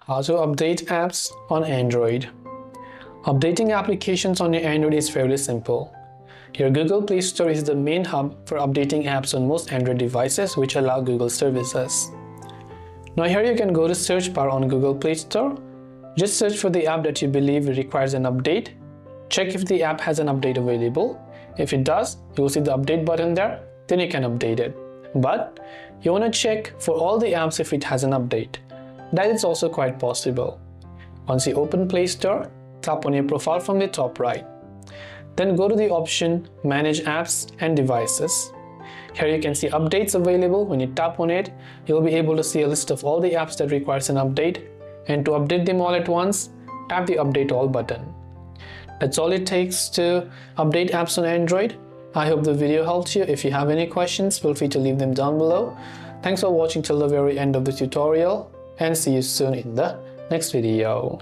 How to update apps on Android. Updating applications on your Android is fairly simple. Your Google Play Store is the main hub for updating apps on most Android devices which allow Google services. Now here you can go to search bar on Google Play Store. Just search for the app that you believe requires an update. Check if the app has an update available. If it does, you will see the update button there, then you can update it. But you want to check for all the apps if it has an update. That is also quite possible. Once you open Play Store, tap on your profile from the top right. Then go to the option Manage Apps and Devices. Here you can see updates available. When you tap on it, you'll be able to see a list of all the apps that requires an update. And to update them all at once, tap the Update All button. That's all it takes to update apps on Android. I hope the video helped you. If you have any questions, feel free to leave them down below. Thanks for watching till the very end of the tutorial, and see you soon in the next video.